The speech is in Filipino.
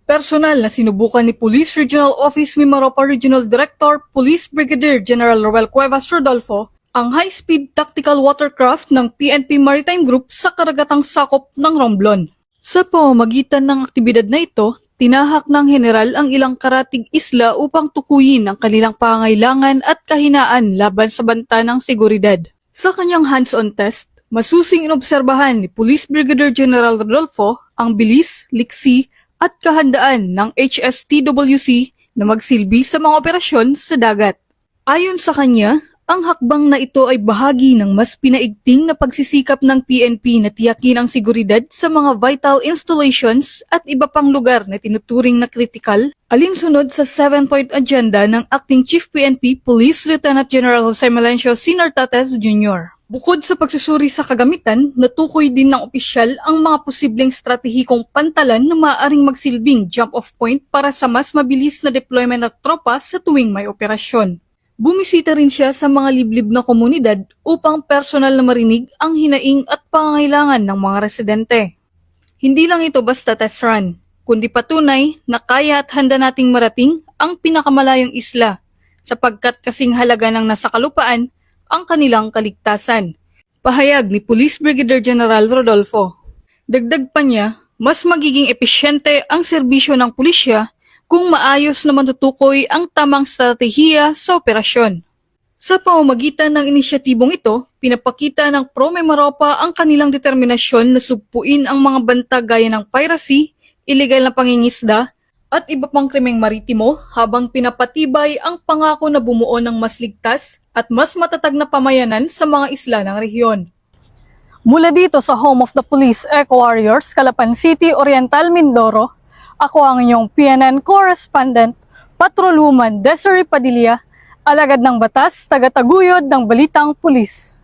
Personal na sinubukan ni Police Regional Office Mimaropa Regional Director Police Brigadier General Roel Cuevas Rodolfo ang high-speed tactical watercraft ng PNP Maritime Group sa karagatang sakop ng Romblon. Sa pamamagitan ng aktibidad na ito, tinahak ng general ang ilang karatig isla upang tukuyin ang kanilang pangailangan at kahinaan laban sa banta ng seguridad. Sa kanyang hands-on test, masusing inobserbahan ni Police Brigadier General Rodolfo ang bilis, liksi at kahandaan ng HSTWC na magsilbi sa mga operasyon sa dagat. Ayon sa kanya, ang hakbang na ito ay bahagi ng mas pinaigting na pagsisikap ng PNP na tiyakin ang seguridad sa mga vital installations at iba pang lugar na tinuturing na kritikal, alinsunod sa 7-point agenda ng Acting Chief PNP Police Lieutenant General Jose Melencio Sr. Tates Jr. Bukod sa pagsusuri sa kagamitan, natukoy din ng opisyal ang mga posibleng stratehikong pantalan na maaaring magsilbing jump-off point para sa mas mabilis na deployment ng tropa sa tuwing may operasyon. Bumisita rin siya sa mga liblib na komunidad upang personal na marinig ang hinaing at pangangailangan ng mga residente. Hindi lang ito basta test run, kundi patunay na kaya at handa nating marating ang pinakamalayong isla, sapagkat kasing halaga ng nasa kalupaan ang kanilang kaligtasan. Pahayag ni Police Brigadier General Rodolfo. Dagdag pa niya, mas magiging epesyente ang serbisyo ng pulisya kung maayos na matutukoy ang tamang stratehiya sa operasyon. Sa pamamagitan ng inisyatibong ito, pinapakita ng Pro Mimaropa ang kanilang determinasyon na sugpuin ang mga banta gaya ng piracy, illegal na pangingisda, at iba pang krimeng maritimo habang pinapatibay ang pangako na bumuo ng mas ligtas at mas matatag na pamayanan sa mga isla ng rehiyon. Mula dito sa Home of the Police Eco Warriors, Calapan City, Oriental, Mindoro, ako ang inyong PNN correspondent, Patrolwoman Desiree Padilla, alagad ng batas, tagataguyod ng Balitang Pulis.